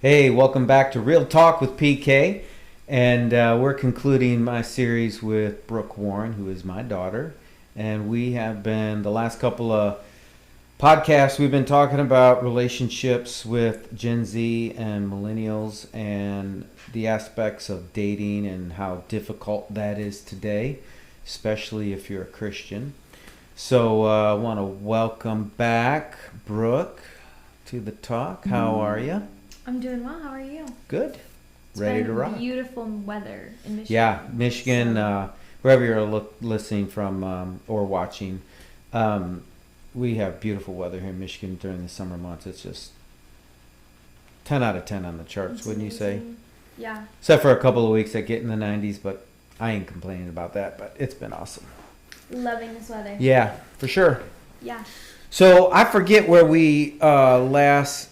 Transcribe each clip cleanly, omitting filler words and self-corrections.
Hey, welcome back to Real Talk with PK. And we're concluding my series with Brooke Warren, who is my daughter. And we have been, the last couple of podcasts, we've been talking about relationships with Gen Z and millennials and the aspects of dating and how difficult that is today, especially if you're a Christian. So I want to welcome back Brooke to the talk. How are you? I'm doing well. How are you? Good. It's Ready been to rock. Beautiful weather in Michigan. Yeah, Michigan, wherever you're listening from or watching, we have beautiful weather here in Michigan during the summer months. It's just 10 out of 10 on the charts, wouldn't you say? Yeah. Except for a couple of weeks that get in the 90s, but I ain't complaining about that, but it's been awesome. Loving this weather. Yeah, for sure. Yeah. So I forget where we last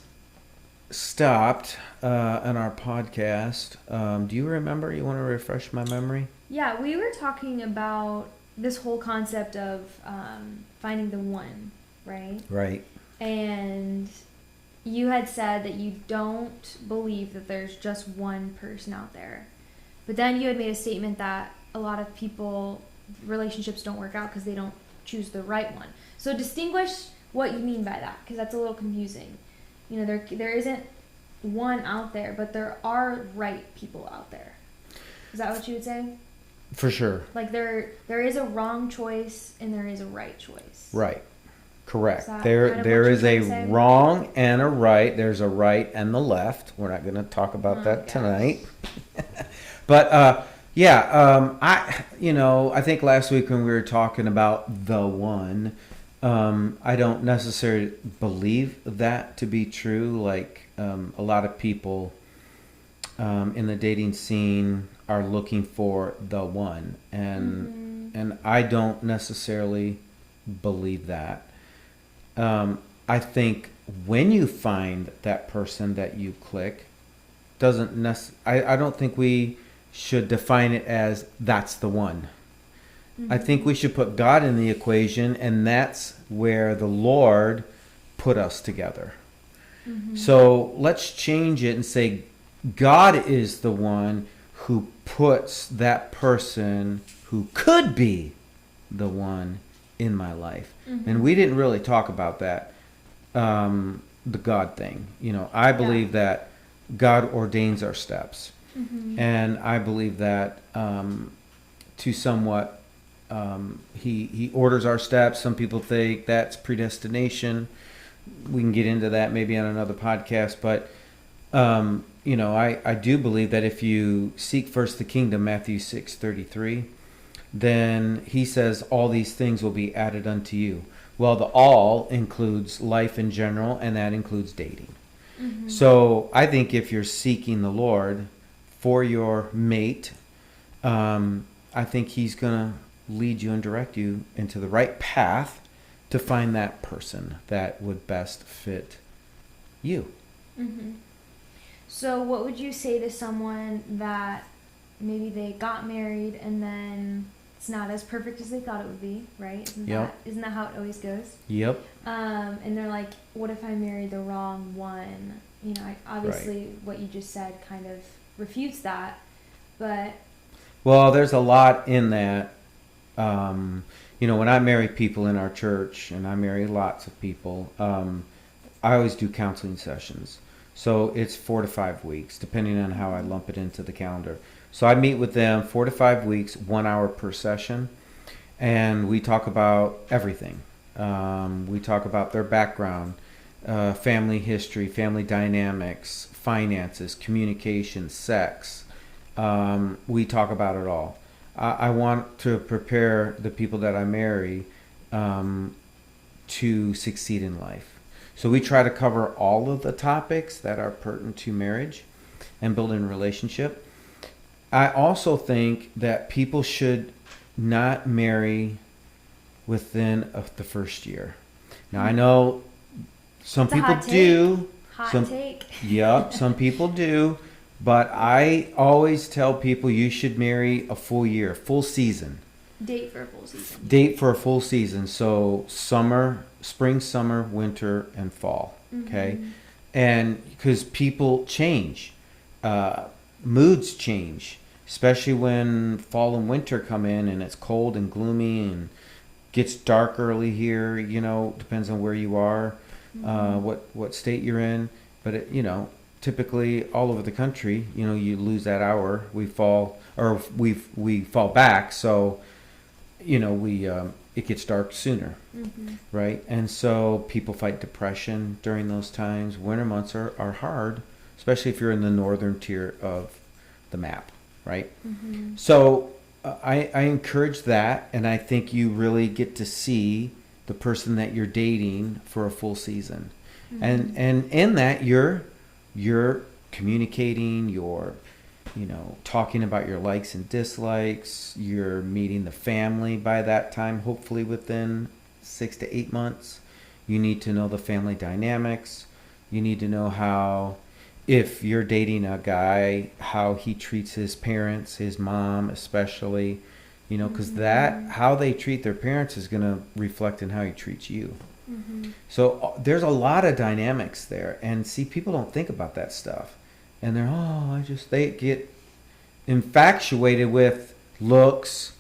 stopped on our podcast. Do you remember? You want to refresh my memory? Yeah, we were talking about this whole concept of finding the one, right? Right. And you had said that you don't believe that there's just one person out there. But then you had made a statement that a lot of people, relationships don't work out because they don't choose the right one. So distinguish what you mean by that, because that's a little confusing. You know, there isn't one out there, but there are right people out there. Is that what you would say? For sure. Like there is a wrong choice and there is a right choice. Right. Correct. Is that There kind of there what is you're a trying to say? wrong and a right. There's a right and the left. We're not going to talk about that gosh. tonight. But I think last week when we were talking about the one, I don't necessarily believe that to be true. Like a lot of people in the dating scene are looking for the one, and I don't necessarily believe that. I think when you find that person that you click, I don't think we should define it as that's the one. I think we should put God in the equation, and that's where the Lord put us together. So let's change it and say God is the one who puts that person who could be the one in my life. And we didn't really talk about that, the God thing. You know, I believe that God ordains our steps. And I believe that to somewhat he orders our steps. Some people think that's predestination. We can get into that maybe on another podcast, but I do believe that if you seek first the kingdom, Matthew 6:33, then he says all these things will be added unto you. Well, the all includes life in general, and that includes dating. So I think if you're seeking the Lord for your mate, I think he's going to lead you and direct you into the right path to find that person that would best fit you. So what would you say to someone that maybe they got married and then it's not as perfect as they thought it would be, right? Isn't that how it always goes? Yep. And they're like, what if I married the wrong one? You know, obviously what you just said kind of refutes that, but... Well, there's a lot in that. When I marry people in our church, and I marry lots of people, I always do counseling sessions. So it's 4 to 5 weeks, depending on how I lump it into the calendar. So I meet with them 4 to 5 weeks, 1 hour per session, and we talk about everything. We talk about their background, family history, family dynamics, finances, communication, sex. We talk about it all. I want to prepare the people that I marry to succeed in life. So we try to cover all of the topics that are pertinent to marriage and building a relationship. I also think that people should not marry within the first year. Now, I know some people do. Hot take. Yep, some people do. But I always tell people you should marry a full year, full season. Date for a full season. Date for a full season. So spring, summer, winter, and fall. Okay? And because people change, moods change, especially when fall and winter come in and it's cold and gloomy and gets dark early here. Depends on where you are, what state you're in. But typically all over the country, you lose that hour. We fall back, so it gets dark sooner, right? And so people fight depression during those times. Winter months are hard, especially if you're in the northern tier of the map, right? So I encourage that, and I think you really get to see the person that you're dating for a full season. And in that you're communicating, you're talking about your likes and dislikes. You're meeting the family by that time, hopefully within 6 to 8 months. You need to know the family dynamics. You need to know how, if you're dating a guy, how he treats his parents, his mom especially, because how they treat their parents is going to reflect in how he treats you. So there's a lot of dynamics there, and see, people don't think about that stuff, and they get infatuated with looks,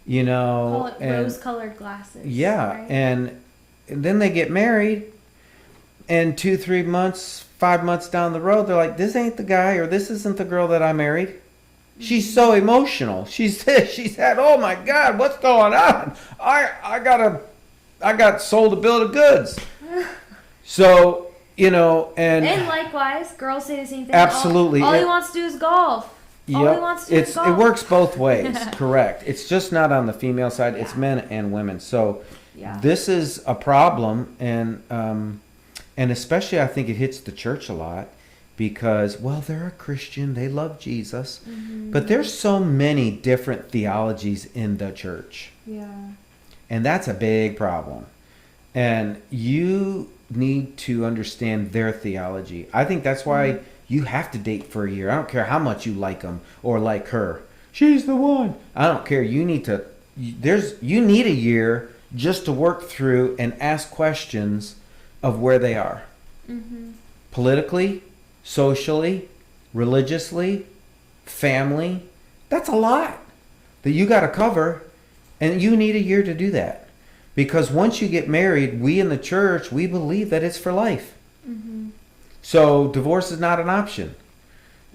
Call it and rose-colored glasses. yeah, right? and then they get married, and 2, 3 months, 5 months down the road, they're like, this ain't the guy, or this isn't the girl that I married. She's so emotional. She's this, she's that. Oh my God, what's going on? I got sold a bill of goods. So, and likewise, girls say the same thing. Absolutely. All he wants to do is golf. All he wants to do is golf. It works both ways. Correct. It's just not on the female side. Yeah. It's men and women. So this is a problem, and especially I think it hits the church a lot because, they're a Christian. They love Jesus. But there's so many different theologies in the church. Yeah. And that's a big problem. And you need to understand their theology. I think that's why you have to date for a year. I don't care how much you like them or like her. She's the one. I don't care. You need a year just to work through and ask questions of where they are. Politically, socially, religiously, family. That's a lot that you got to cover. And you need a year to do that. Because once you get married, we in the church, we believe that it's for life. So divorce is not an option.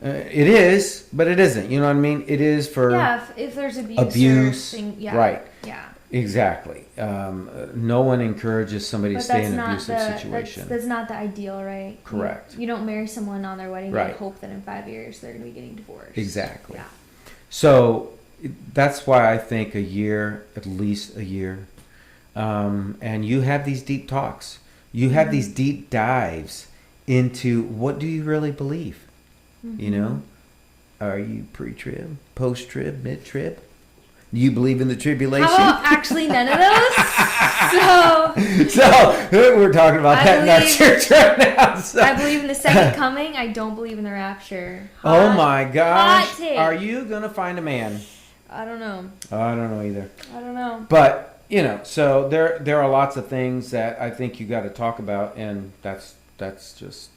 It is, but it isn't. You know what I mean? It is for if there's abuse. Right. Yeah. Exactly. No one encourages somebody to stay in an abusive situation. That's not the ideal, right? Correct. You don't marry someone on their wedding day and hope that in 5 years they're going to be getting divorced. Exactly. Yeah. So that's why I think a year, at least a year. And you have these deep talks. You have these deep dives into what do you really believe? Are you pre-trib, post-trib, mid-trib? Do you believe in the tribulation? How about actually none of those? So we're talking about that in our church right now. So. I believe in the second coming. I don't believe in the rapture. Oh my gosh. Are you going to find a man? I don't know. I don't know either. I don't know. But, so there are lots of things that I think you got to talk about, and that's just,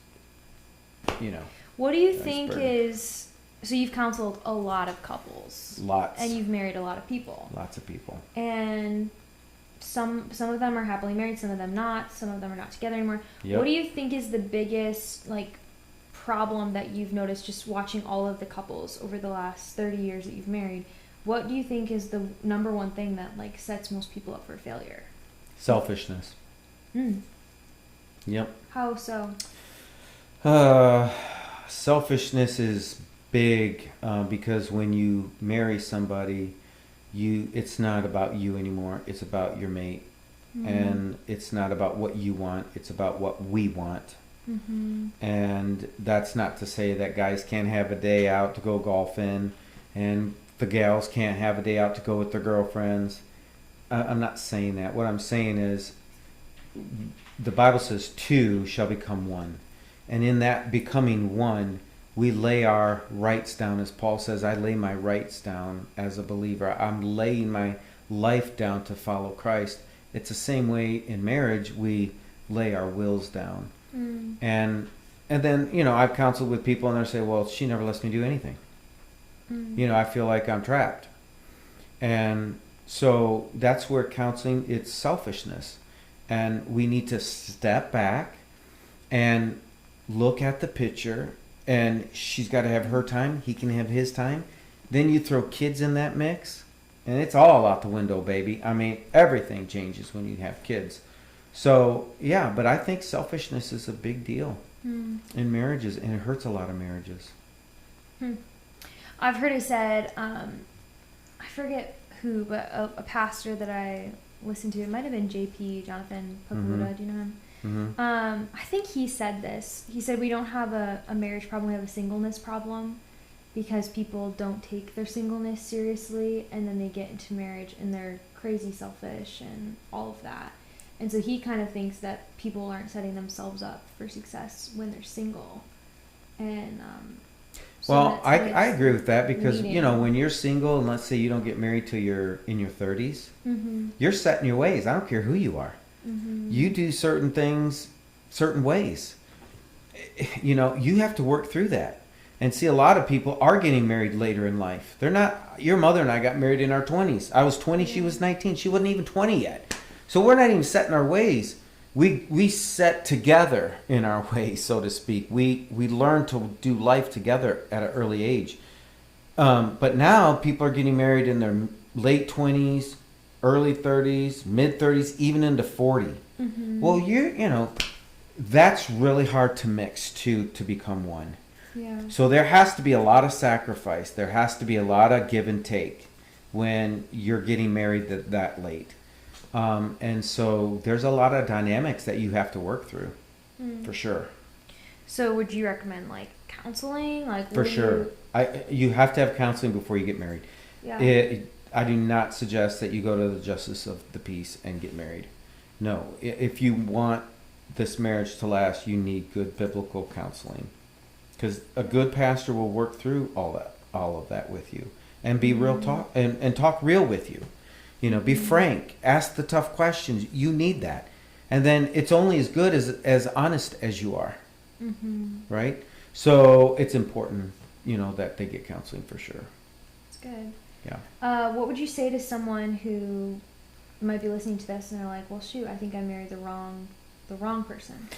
What do you think is... So you've counseled a lot of couples. Lots. And you've married a lot of people. Lots of people. And some of them are happily married, some of them not. Some of them are not together anymore. Yep. What do you think is the biggest, problem that you've noticed just watching all of the couples over the last 30 years that you've married? What do you think is the number one thing that, sets most people up for failure? Selfishness. Yep. How so? Selfishness is big because when you marry somebody, it's not about you anymore. It's about your mate. And it's not about what you want. It's about what we want. And that's not to say that guys can't have a day out to go golfing and the gals can't have a day out to go with their girlfriends. I'm not saying that. What I'm saying is the Bible says two shall become one. And in that becoming one, we lay our rights down. As Paul says, I lay my rights down as a believer. I'm laying my life down to follow Christ. It's the same way in marriage we lay our wills down. And And then, I've counseled with people and they say, well, she never lets me do anything. I feel like I'm trapped. And so that's where counseling, it's selfishness. And we need to step back and look at the picture. And she's got to have her time. He can have his time. Then you throw kids in that mix. And it's all out the window, baby. I mean, everything changes when you have kids. So, yeah, but I think selfishness is a big deal in marriages. And it hurts a lot of marriages. I've heard it said, I forget who, but a pastor that I listened to, it might have been JP, Jonathan Pakuda, do you know him? I think he said this. He said we don't have a marriage problem, we have a singleness problem, because people don't take their singleness seriously, and then they get into marriage and they're crazy selfish and all of that. And so he kind of thinks that people aren't setting themselves up for success when they're single. And well, I agree with that because, when you're single and let's say you don't get married till you're in your 30s, you're set in your ways. I don't care who you are. You do certain things certain ways. You have to work through that. And see, a lot of people are getting married later in life. They're not. Your mother and I got married in our 20s. I was 20, she was 19. She wasn't even 20 yet. So we're not even set in our ways. We set together in our ways, so to speak. We learn to do life together at an early age. But now people are getting married in their late 20s, early 30s, mid 30s, even into 40. Well, that's really hard to mix to become one. Yeah. So there has to be a lot of sacrifice. There has to be a lot of give and take when you're getting married that late. And so there's a lot of dynamics that you have to work through, for sure. So would you recommend counseling? For sure. You have to have counseling before you get married. Yeah. I do not suggest that you go to the justice of the peace and get married. No. If you want this marriage to last, you need good biblical counseling. Because a good pastor will work through all of that with you and be real talk and talk real with you. Be frank, ask the tough questions. You need that. And then it's only as good as honest as you are. Right? So it's important, that they get counseling for sure. That's good. Yeah. What would you say to someone who might be listening to this and they're like, well, shoot, I think I married the wrong person.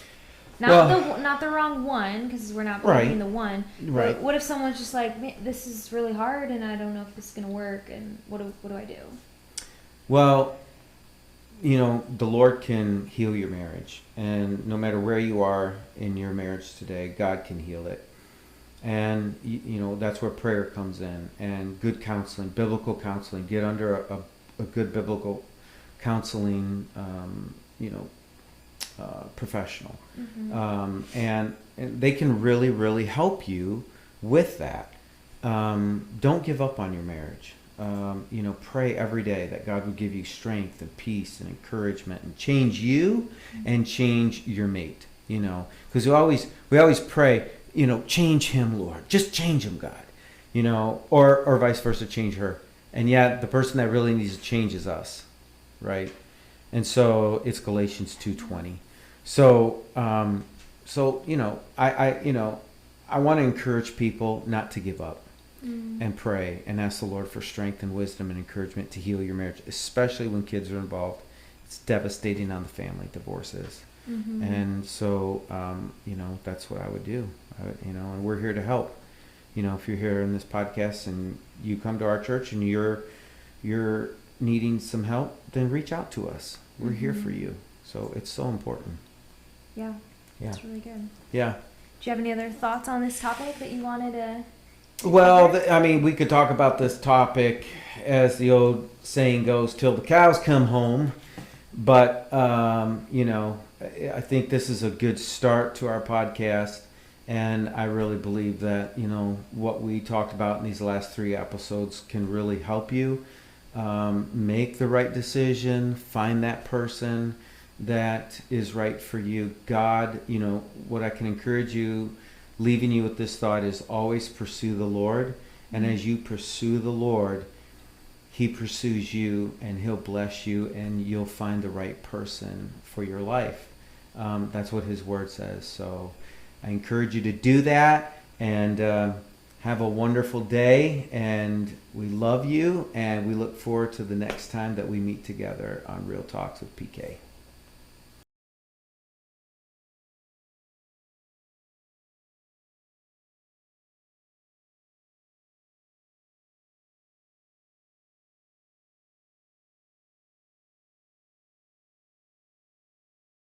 Not the wrong one, because we're not blaming the one. Right. But what if someone's just like, man, this is really hard and I don't know if this is going to work, and what do I do? Well, the Lord can heal your marriage. And no matter where you are in your marriage today, God can heal it. And, that's where prayer comes in. And good counseling, biblical counseling. Get under a good biblical counseling, professional. And they can really, really help you with that. Don't give up on your marriage. Pray every day that God would give you strength and peace and encouragement and change you and change your mate. Because we always pray, change him, Lord. Just change him, God. Or vice versa, change her. And yet the person that really needs to change is us, right? And so it's Galatians 2:20. So I want to encourage people not to give up. And pray and ask the Lord for strength and wisdom and encouragement to heal your marriage, especially when kids are involved. It's devastating on the family, divorce is. And so, that's what I would do. And we're here to help. If you're here in this podcast and you come to our church and you're needing some help, then reach out to us. We're here for you. So it's so important. Yeah. That's really good. Yeah. Do you have any other thoughts on this topic that you wanted to... Well, we could talk about this topic, as the old saying goes, till the cows come home. But, I think this is a good start to our podcast. And I really believe that, what we talked about in these last 3 episodes can really help you make the right decision, find that person that is right for you. God, what I can encourage you, leaving you with this thought, is always pursue the Lord. And as you pursue the Lord, he pursues you and he'll bless you and you'll find the right person for your life. That's what his word says. So I encourage you to do that, and have a wonderful day. And we love you, and we look forward to the next time that we meet together on Real Talks with PK.